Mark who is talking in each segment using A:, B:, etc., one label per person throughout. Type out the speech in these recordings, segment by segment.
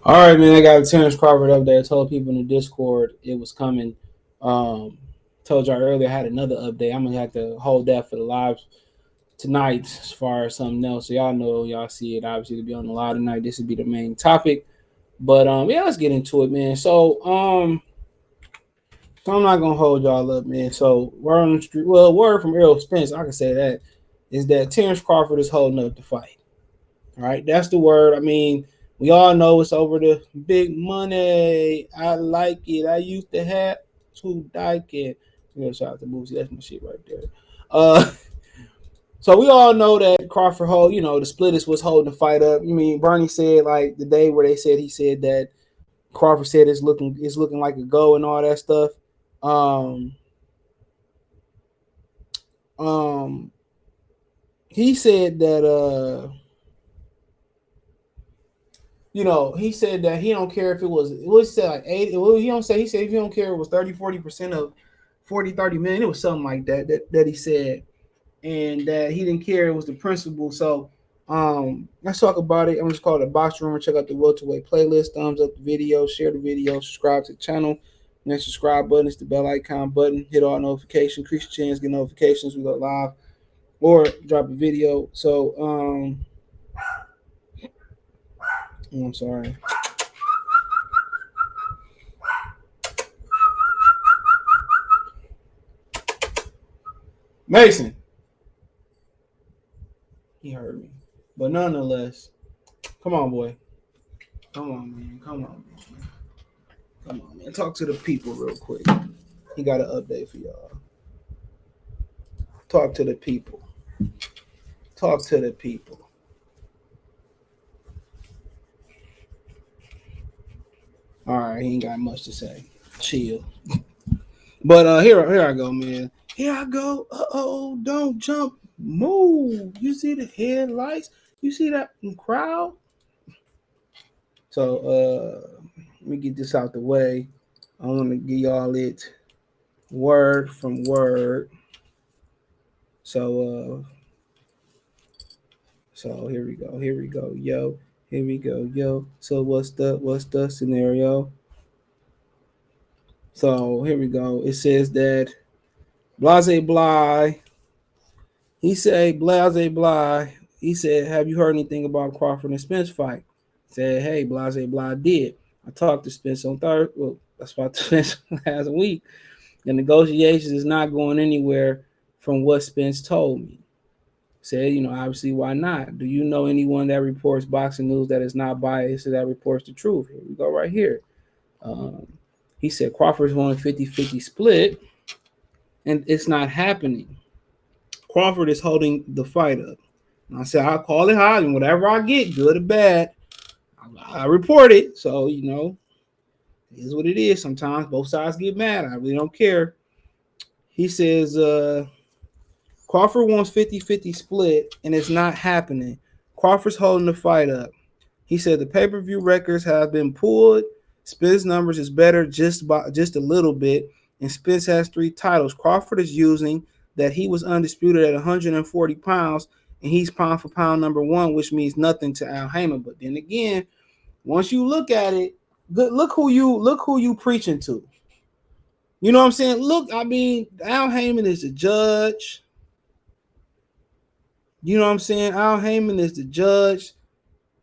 A: All right, man. I got a Terence Crawford up there. I told people in the Discord it was coming. Um, Told y'all earlier I had another update. I'm gonna have to hold that for the live tonight as far as something else. So y'all know, y'all see it. Obviously, to be on the live tonight, this would be the main topic. But yeah, let's get into it, man. So I'm not gonna hold y'all up, man. So word on the street, well, word from Errol Spence, I can say that is that Terence Crawford is holding up the fight. All right, that's the word. I mean, we all know it's over the big money. I like it. I used to have to like it. You know, shout out to Boosie. That's my shit right there. Uh, so we all know that Crawford hold, the splitters was holding the fight up. You mean Bernie said like the day where he said that Crawford said it's looking like a go and all that stuff. Um, um, he said that he said that he don't care if it was said like 80. Well, he said if he don't care it was 30-40% of 40-30 million. It was something like that he said, and that he didn't care. It was the principle. So let's talk about it. I'm just call it a box room and check out the welterweight playlist. Thumbs up the video, share the video, subscribe to the channel. Next subscribe button is the bell icon button. Hit all notifications, increase your chance, get notifications. We go live or drop a video. So I'm sorry. Mason. He heard me. But nonetheless, come on, boy. Come on, man. Come on, man. Come on, man. Talk to the people real quick. He got an update for y'all. Talk to the people. Talk to the people. All right, he ain't got much to say. Chill. But here I go, man. Here I go. Don't jump. Move. You see the headlights? You see that crowd? So let me get this out the way. I want to give y'all it word from word. So here we go. Here we go, yo. Here we go, yo. So what's the scenario? So here we go. It says that Blase Blah. He said Blase Blah. He said, "Have you heard anything about Crawford and Spence fight?" Said, "Hey, Blase Blah did. I talked to Spence on Thursday. Well, that's about Spence last week. The negotiations is not going anywhere from what Spence told me." Said, obviously, why not? Do you know anyone that reports boxing news that is not biased or that reports the truth? Here we go right here. He said Crawford's won a 50-50 split, and it's not happening. Crawford is holding the fight up. And I said, I'll call it high, and whatever I get, good or bad, I report it. So, it is what it is. Sometimes both sides get mad. I really don't care. He says, Crawford wants 50-50 split, and it's not happening. Crawford's holding the fight up. He said the pay-per-view records have been pulled. Spence numbers is better just a little bit, and Spence has 3 titles. Crawford is using that he was undisputed at 140 pounds, and he's pound for pound number 1, which means nothing to Al Heyman. But then again, once you look at it, look who you preaching to. You know what I'm saying? Look, I mean, Al Heyman is the judge. You know what I'm saying? Al Heyman is the judge,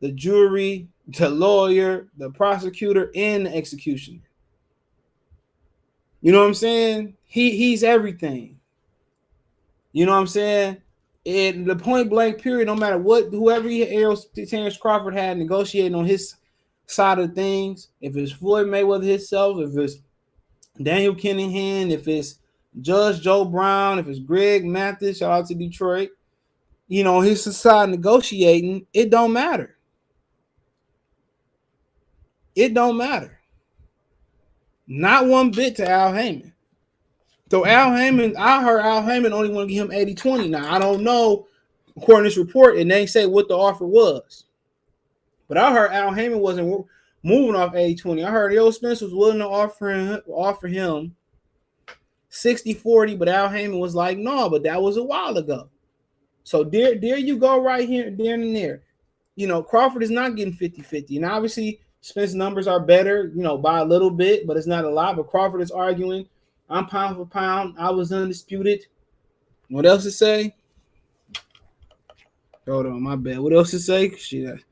A: the jury, the lawyer, the prosecutor, and the executioner. You know what I'm saying? He's everything. You know what I'm saying? In the point blank period, no matter what, whoever Terence Crawford had negotiating on his side of things, if it's Floyd Mayweather himself, if it's Daniel Kinahan, if it's Judge Joe Brown, if it's Greg Mathis, shout out to Detroit, his side negotiating, it don't matter. It don't matter. Not one bit to Al Heyman. So Al Heyman, I heard Al Heyman only want to give him 80-20. Now, I don't know, according to this report, and they say what the offer was. But I heard Al Heyman wasn't moving off 80-20. I heard Errol Spence was willing to offer him 60-40, but Al Heyman was like, no, but that was a while ago. So there you go right here, there and there. Crawford is not getting 50-50. And obviously, Spence numbers are better, by a little bit, but it's not a lot. But Crawford is arguing, I'm pound for pound. I was undisputed. What else to say? Hold on, my bad. What else to say? Shit.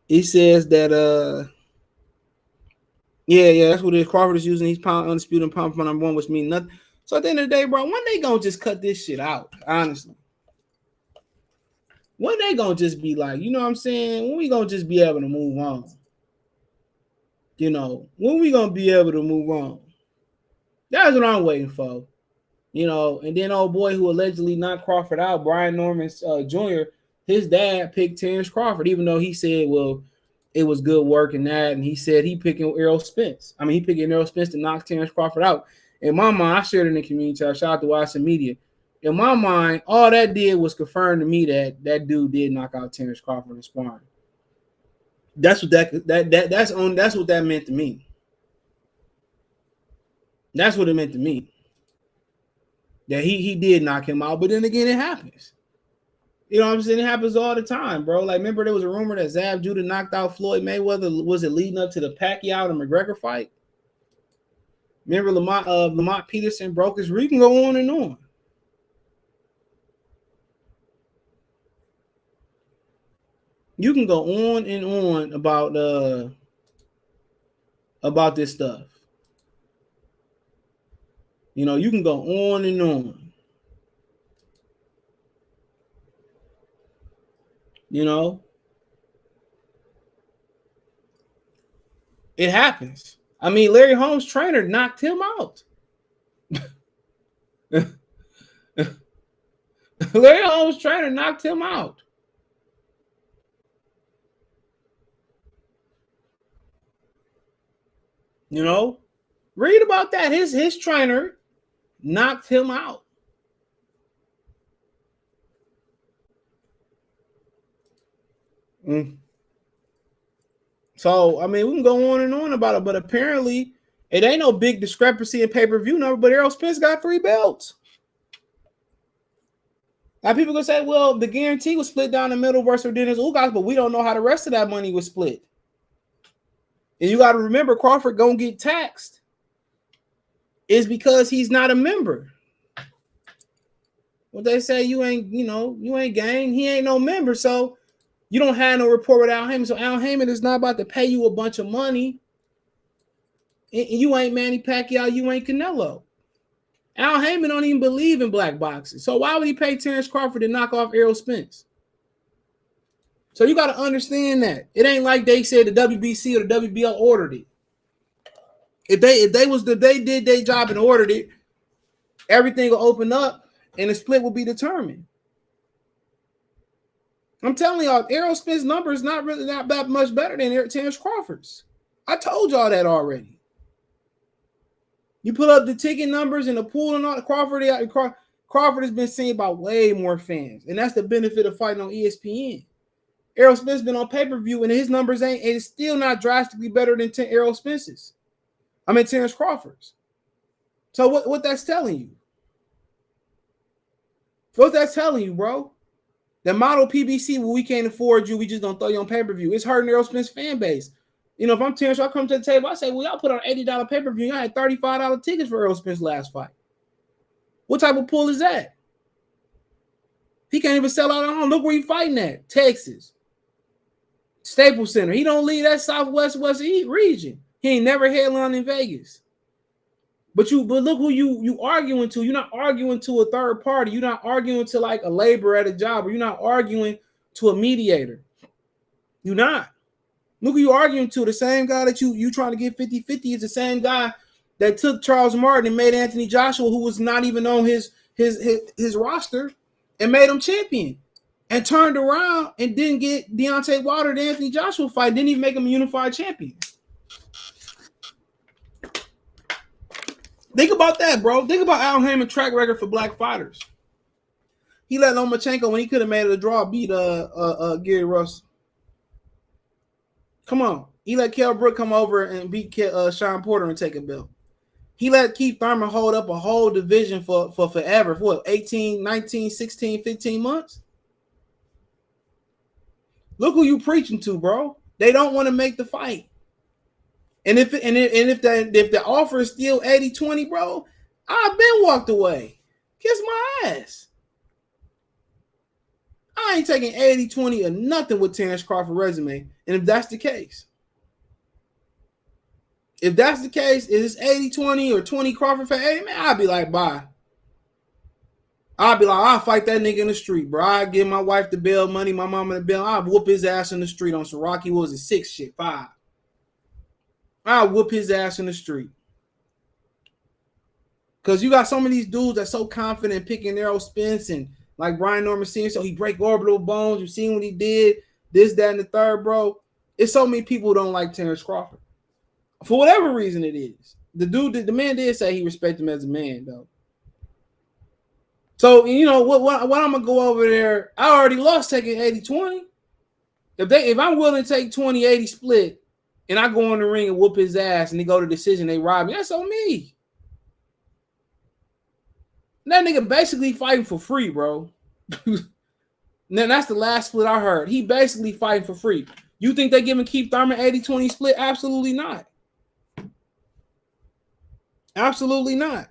A: He says that yeah, that's what it is. Crawford is using. He's pound undisputed pound for number one, which means nothing. So at the end of the day, bro, when they gonna just cut this shit out? Honestly, when they gonna just be like, you know what I'm saying? When we gonna just be able to move on? When we gonna be able to move on? That's what I'm waiting for. And then old boy who allegedly knocked Crawford out, Brian Norman Jr., his dad picked Terence Crawford, even though he said, well, it was good work and that. And he said he picking Errol Spence. He picking Errol Spence to knock Terence Crawford out. In my mind, I shared it in the community. Shout out to Watson Media. In my mind, all that did was confirm to me that that dude did knock out Terence Crawford in sparring. That's what that's what that meant to me. That's what it meant to me. That he did knock him out, but then again, it happens. You know what I'm saying? It happens all the time, bro. Like, remember there was a rumor that Zab Judah knocked out Floyd Mayweather. Was it leading up to the Pacquiao and McGregor fight? Remember Lamont Peterson broke his. You can go on and on. You can go on and on about this stuff. You can go on and on. It happens. Larry Holmes' trainer knocked him out. Larry Holmes' trainer knocked him out. Read about that. His trainer knocked him out. So, we can go on and on about it, but apparently it ain't no big discrepancy in pay-per-view number, but Errol Spence got 3 belts. Now, people gonna say, well, the guarantee was split down the middle versus Dennis Ugas, but we don't know how the rest of that money was split. And you got to remember, Crawford gonna get taxed. It's because he's not a member. What they say, you ain't gang. He ain't no member, so you don't have no rapport with Al Heyman. So Al Heyman is not about to pay you a bunch of money. And you ain't Manny Pacquiao. You ain't Canelo. Al Heyman don't even believe in black boxing. So why would he pay Terence Crawford to knock off Errol Spence? So you got to understand that. It ain't like they said the WBC or the WBO ordered it. If they did their job and ordered it, everything will open up and the split will be determined. I'm telling y'all, Errol Spence's number is not that much better than Terence Crawford's. I told y'all that already. You put up the ticket numbers and the pool and all. Crawford has been seen by way more fans, and that's the benefit of fighting on ESPN. Errol Spence been on pay-per-view, and his numbers it's still not drastically better than Errol Spence's. Terence Crawford's. So what that's telling you? What that's telling you, bro? The model PBC, well, we can't afford you. We just don't throw you on pay-per-view. It's hurting Errol Spence fan base. If I'm Terence, I come to the table, I say, well, y'all put on $80 pay-per-view. Y'all had $35 tickets for Errol Spence last fight. What type of pull is that? He can't even sell out at home. Look where he's fighting at. Texas. Staples Center. He don't leave that Southwest West region. He ain't never headlined in Vegas. But look who you arguing to. You're not arguing to a third party. You're not arguing to like a laborer at a job, or you're not arguing to a mediator. You're not. Look who you arguing to. The same guy that you trying to get 50-50 is the same guy that took Charles Martin and made Anthony Joshua, who was not even on his roster, and made him champion. And turned around and didn't get Deontay Wilder the Anthony Joshua fight. Didn't even make him a unified champion. Think about that, bro. Think about Al Heyman's track record for black fighters. He let Lomachenko, when he could have made it a draw, beat Gary Russell. Come on. He let Kell Brook come over and beat Sean Porter and take a belt. He let Keith Thurman hold up a whole division for forever. For what, 18, 19, 16, 15 months? Look who you preaching to, bro. They don't want to make the fight. And if the offer is still 80-20, bro, I've been walked away. Kiss my ass. I ain't taking 80-20 or nothing with Terence Crawford resume. And if that's the case, is it's 80-20 or 20 Crawford for 80, man, I'll be like, bye. I'll fight that nigga in the street, bro. I give my wife the bail money, my mama the bail. I'll whoop his ass in the street on some Rocky, what was it, 6 shit, 5. I'll whoop his ass in the street. Because you got some of these dudes that's so confident picking Errol Spence and like Brian Norman Sr., so he break orbital bones. You've seen what he did, this, that, and the third, bro. It's so many people who don't like Terence Crawford. For whatever reason it is. The man did say he respected him as a man, though. So, you know, what I'm going to go over there, I already lost taking 80-20. If I'm willing to take 20-80 split and I go in the ring and whoop his ass and they go to decision, they rob me, that's on me. That nigga basically fighting for free, bro. Then that's the last split I heard. He basically fighting for free. You think they giving Keith Thurman 80-20 split? Absolutely not. Absolutely not.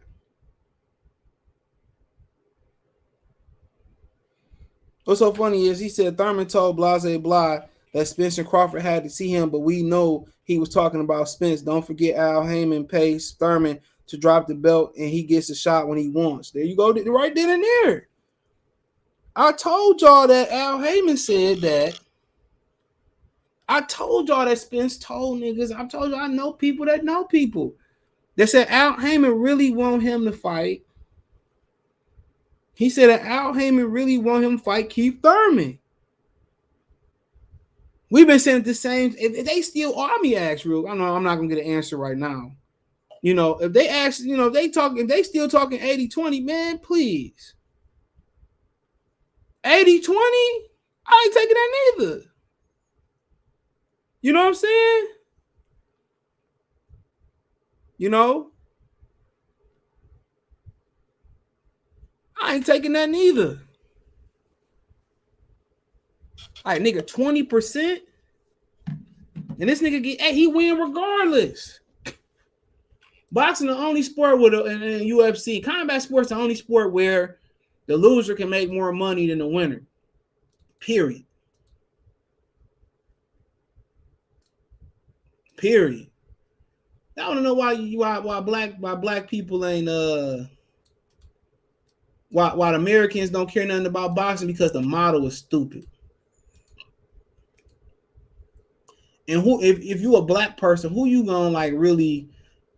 A: What's so funny is he said Thurman told Blase Blah that Spence and Crawford had to see him, but we know he was talking about Spence. Don't forget Al Heyman pays Thurman to drop the belt, and he gets a shot when he wants. There you go, right then and there. I told y'all that Al Heyman said that. I told y'all that Spence told niggas. I told you I know people that know people. They said Al Heyman really want him to fight. He said that Al Heyman really want him to fight Keith Thurman. We've been saying the same. If they still army ask real, I know I'm not gonna get an answer right now. You know, if they ask, you know, if they still talking 80-20, man, please. 80-20? I ain't taking that neither. You know what I'm saying? You know? I ain't taking that neither. Like, nigga, 20%? And this nigga he win regardless. Boxing the only sport with in UFC. Combat sports the only sport where the loser can make more money than the winner. Period. Period. I don't know why black people ain't why the Americans don't care nothing about boxing, because the model is stupid. And if you a black person, who you gonna like really?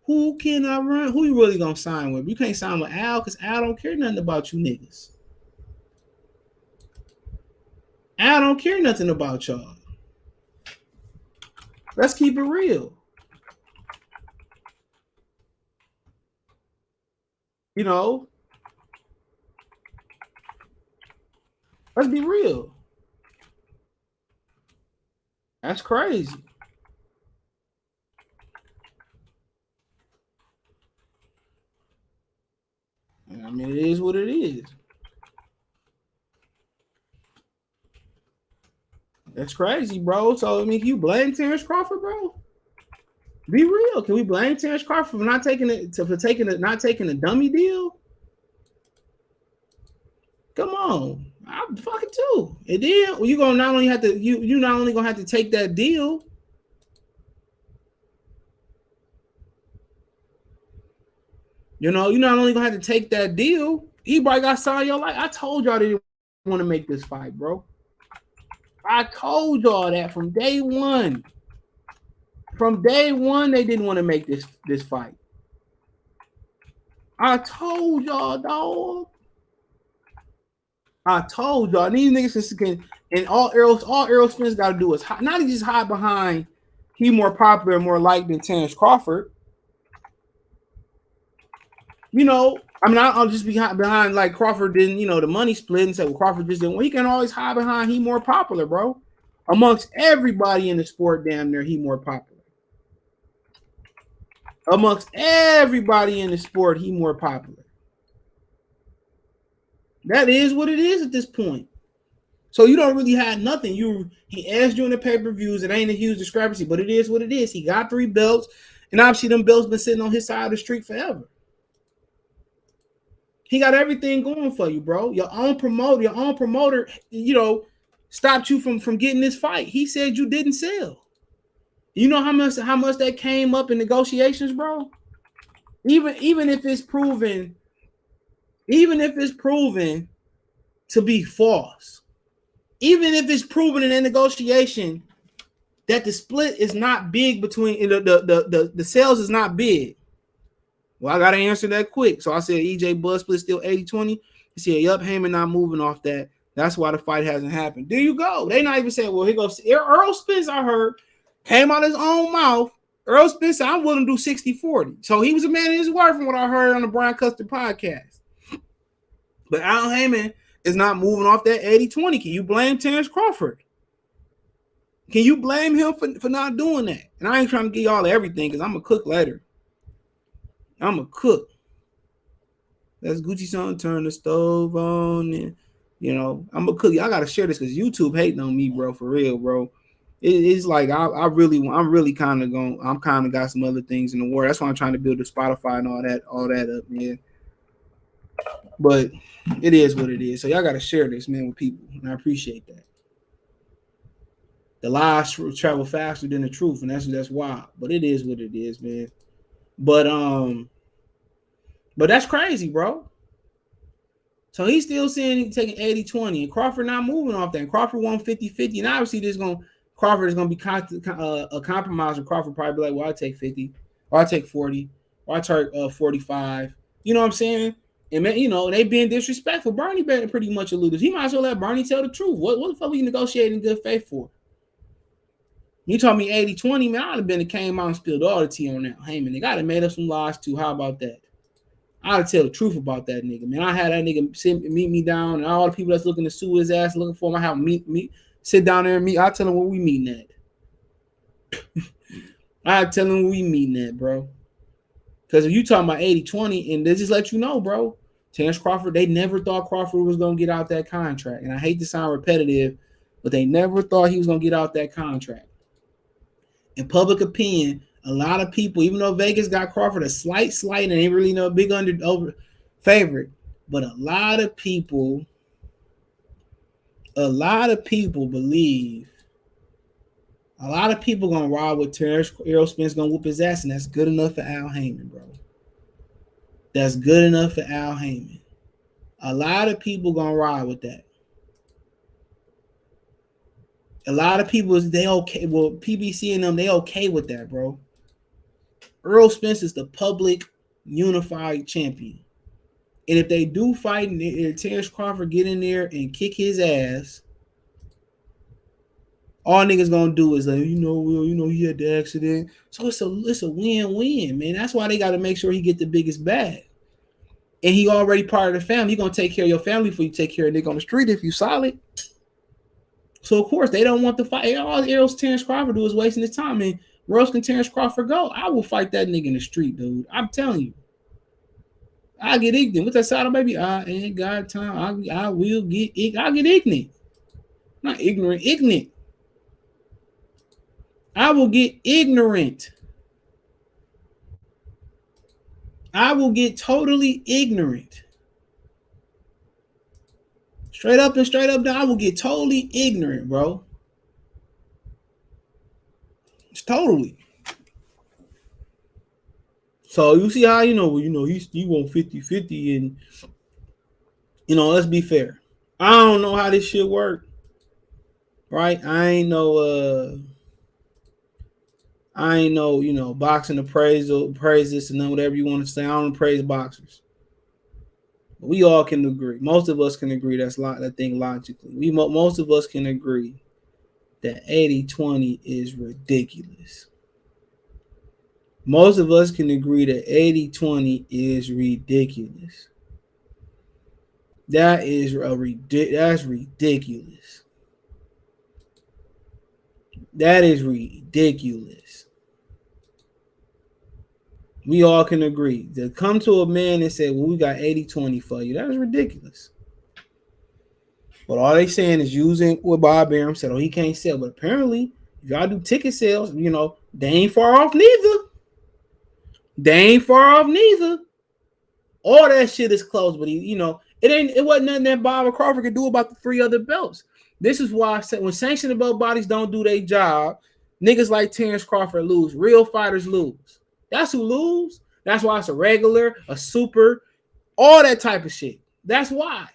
A: Who can I run? Who you really gonna sign with? You can't sign with Al because Al don't care nothing about you niggas. Al don't care nothing about y'all. Let's keep it real. You know, let's be real. That's crazy. I mean, it is what it is. That's crazy, bro. So I mean, can you blame Terence Crawford, bro? Be real. Can we blame Terence Crawford for not taking it not taking a dummy deal? Come on, I'm fucking too. And then you gonna not only have to you not only gonna have to take that deal. You know, you're not only gonna have to take that deal. He probably got signed your life. I told y'all they didn't want to make this fight, bro. I told y'all that from day one. From day one, they didn't want to make this fight. I told y'all, dog. I told y'all. These niggas can, and all Errol Spence got to do is not just hide behind he more popular and more liked than Terence Crawford. You know, I mean, I'll just be behind like Crawford didn't, you know, the money split and say, well, Crawford just didn't. Well, he can always hide behind he more popular, bro. Amongst everybody in the sport, damn near he more popular. Amongst everybody in the sport, he more popular. That is what it is at this point. So you don't really have nothing. He asked you in the pay-per-views. It ain't a huge discrepancy, but it is what it is. He got 3 belts, and obviously them belts been sitting on his side of the street forever. He got everything going for you, bro. Your own promoter, stopped you from getting this fight. He said you didn't sell. You know how much that came up in negotiations, bro? Even if it's proven to be false, even if it's proven in a negotiation that the split is not big between the sales is not big. Well, I got to answer that quick. So I said EJ Bud split still 80-20. He said, yup, Heyman not moving off that. That's why the fight hasn't happened. There you go. They not even saying, well, here goes Errol Spence, I heard, came out of his own mouth. Errol Spence said, I'm willing to do 60-40. So he was a man of his word from what I heard on the Brian Custer podcast. But Al Heyman is not moving off that 80-20. Can you blame Terence Crawford? Can you blame him for not doing that? And I ain't trying to give y'all everything because I'm going to cook later. I'm a cook. That's Gucci song. Turn the stove on, and I'm a cook. I gotta share this because YouTube hating on me, bro. For real, bro. It's like I'm really kind of going. I'm kind of got some other things in the world. That's why I'm trying to build the Spotify and all that up, man. But it is what it is. So y'all gotta share this, man, with people, and I appreciate that. The lies travel faster than the truth, and that's wild. But it is what it is, man. But that's crazy, bro. So he's still saying he's taking 80-20, and Crawford not moving off that. And Crawford won 50-50, and obviously Crawford is going to be a compromise, and Crawford probably be like, well, I take 50, or I take 40, or I take 45. You know what I'm saying? And they being disrespectful. Bernie better pretty much alluded. He might as well let Bernie tell the truth. What the fuck are you negotiating in good faith for? You told me 80-20, man. I'd have been came out and spilled all the tea on that. Hey, man, they got to made up some lies too. How about that? I'll tell the truth about that nigga, man. I had that nigga meet me down, and all the people that's looking to sue his ass, looking for him, I have him sit down there and meet. I'll tell him where we meeting at. I'll tell him where we meeting at, bro. Because if you talking about 80-20, and they just let you know, bro, Terence Crawford, they never thought Crawford was going to get out that contract. And I hate to sound repetitive, but they never thought he was going to get out that contract. In public opinion, a lot of people, even though Vegas got Crawford a slight, and ain't really no big over favorite, but a lot of people believe, a lot of people gonna ride with Terence. Errol Spence gonna whoop his ass, and that's good enough for Al Heyman, bro. That's good enough for Al Heyman. A lot of people gonna ride with that. A lot of people, they okay. Well, PBC and them, they okay with that, bro. Errol Spence is the public unified champion. And if they do fight and Terence Crawford get in there and kick his ass, all niggas gonna do is like, he had the accident. So it's a win-win, man. That's why they gotta make sure he get the biggest bag. And he already part of the family. He gonna take care of your family before you take care of a nigga on the street if you solid. So of course they don't want to fight. All Errol's Terence Crawford do is wasting his time. And where else can Terence Crawford go? I will fight that nigga in the street, dude. I'm telling you. I get ignorant. What's that side, baby? I ain't got time. I will get I'll get ignorant. Not ignorant, ignorant. I will get ignorant. I will get totally ignorant. Straight up and straight up down, I will get totally ignorant, bro. It's totally. So you see how he want 50-50, and let's be fair. I don't know how this shit work. Right? I ain't know boxing appraisal, praise this and then whatever you want to say. I don't praise boxers. But we all can agree. Most of us can agree that thing logically. Most of us can agree that 80-20 is ridiculous. Most of us can agree that 80-20 is ridiculous. That's ridiculous. That is ridiculous. We all can agree. To come to a man and say, well, we got 80-20 for you, that is ridiculous. But all they saying is using what Bob Arum said, oh, he can't sell. But apparently, if y'all do ticket sales, they ain't far off neither. They ain't far off neither. All that shit is close, but it wasn't nothing that Bob or Crawford could do about the 3 other belts. This is why I said when sanctioned belt bodies don't do their job, niggas like Terence Crawford lose. Real fighters lose. That's who lose. That's why it's a regular, a super, all that type of shit. That's why.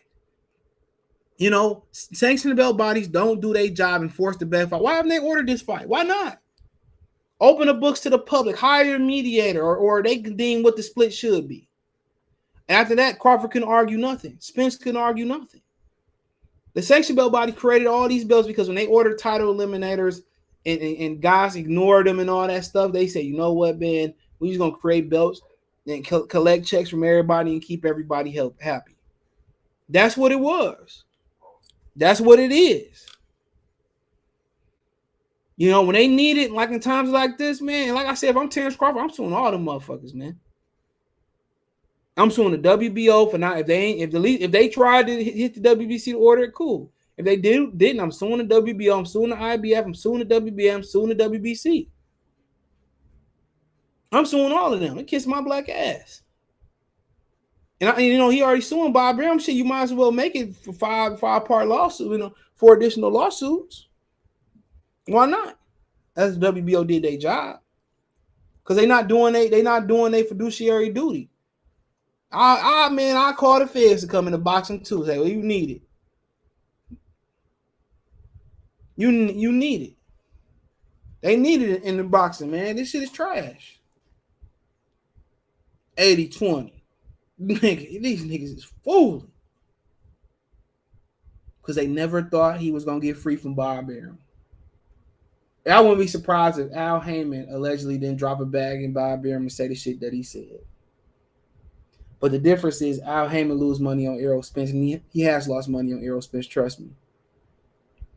A: Sanctioned belt bodies don't do their job and force the bet fight. Why haven't they ordered this fight? Why not? Open the books to the public, hire a mediator, or they can deem what the split should be. After that, Crawford couldn't argue nothing. Spence couldn't argue nothing. The sanctioned belt body created all these belts because when they ordered title eliminators and guys ignored them and all that stuff, they said, you know what, man, we're just going to create belts and collect checks from everybody and keep everybody happy. That's what it was. That's what it is. When they need it, like in times like this, man, like I said, if I'm Terence Crawford, I'm suing all them motherfuckers, man. I'm suing the WBO for not if they tried to hit the WBC to order it, cool. If they didn't, I'm suing the WBO, I'm suing the IBF, I'm suing the WBA, I'm suing the WBC. I'm suing all of them. They kiss my black ass. And he already suing Bob Arum. Shit, you might as well make it for five-part lawsuit, 4 additional lawsuits. Why not? As the WBO did their job. Because they not doing their fiduciary duty. I call the feds to come into boxing too. Say, well, you need it. You need it. They need it in the boxing, man. This shit is trash. 80-20. These niggas is fooling. Because they never thought he was going to get free from Bob Arum. I wouldn't be surprised if Al Heyman allegedly didn't drop a bag in Bob Arum and say the shit that he said. But the difference is Al Heyman lose money on Errol Spence, and he has lost money on Errol Spence, trust me.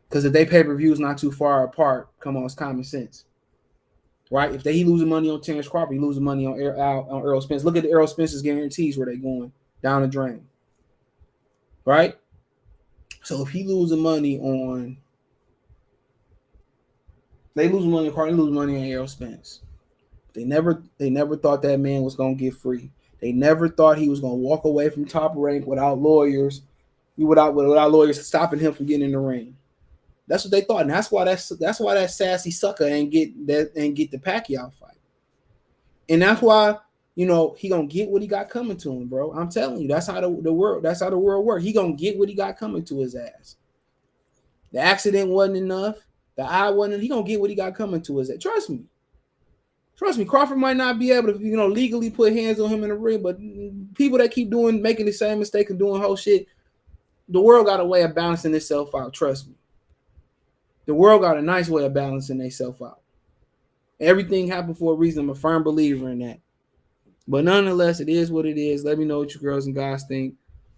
A: Because if they pay-per-views not too far apart, come on, it's common sense. Right? If he losing money on Terence Crawford, he losing money on Errol Spence. Look at the Errol Spence's guarantees where they going down the drain. Right? So if he losing money on Errol Spence. They never thought that man was gonna get free. They never thought he was gonna walk away from Top Rank without lawyers stopping him from getting in the ring. That's what they thought, and that's why that sassy sucker ain't get the Pacquiao fight. And that's why he gonna get what he got coming to him, bro. I'm telling you, that's how the world works. He gonna get what he got coming to his ass. The accident wasn't enough. The eye wasn't. He gonna get what he got coming to his ass. Trust me. Crawford might not be able to, legally put hands on him in the ring, but people that keep making the same mistake and doing whole shit, the world got a way of balancing itself out. Trust me. The world got a nice way of balancing itself out. Everything happened for a reason. I'm a firm believer in that. But nonetheless, it is what it is. Let me know what you girls and guys think.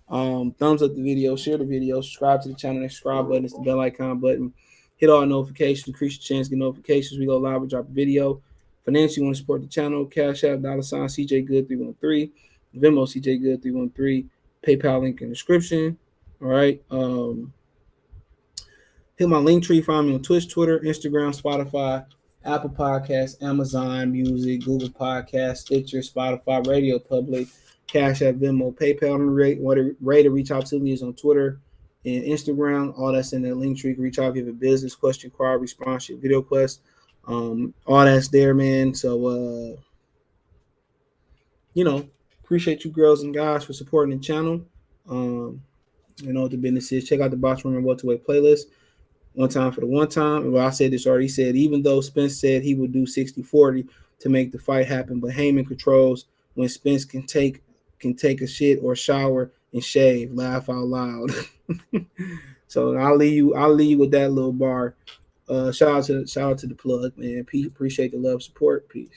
A: Thumbs up the video, share the video, subscribe to the channel. That subscribe button is the bell icon button. Hit all notifications, increase your chance to get notifications. We go live, we drop a video. Financially, you want to support the channel, Cash App, $, CJ Good 313, Venmo CJ Good 313, PayPal link in the description. All right. Hit my link tree, find me on Twitch, Twitter, Instagram, Spotify, Apple Podcasts, Amazon Music, Google Podcasts, Stitcher, Spotify, Radio Public, Cash App, Venmo, PayPal, and way to reach out to me is on Twitter and Instagram. All that's in that link tree. You can reach out if you have a business question, card, response, video quest. All that's there, man. So, appreciate you girls and guys for supporting the channel. You know what the business is. Check out the Box Room and Welterweight playlist. One time for the one time. Well, I said this already. He said, even though Spence said he would do 60-40 to make the fight happen, but Heyman controls when Spence can take a shit or shower and shave. Laugh out loud. So I'll leave you with that little bar. Shout out to the plug, man. Appreciate the love, support. Peace.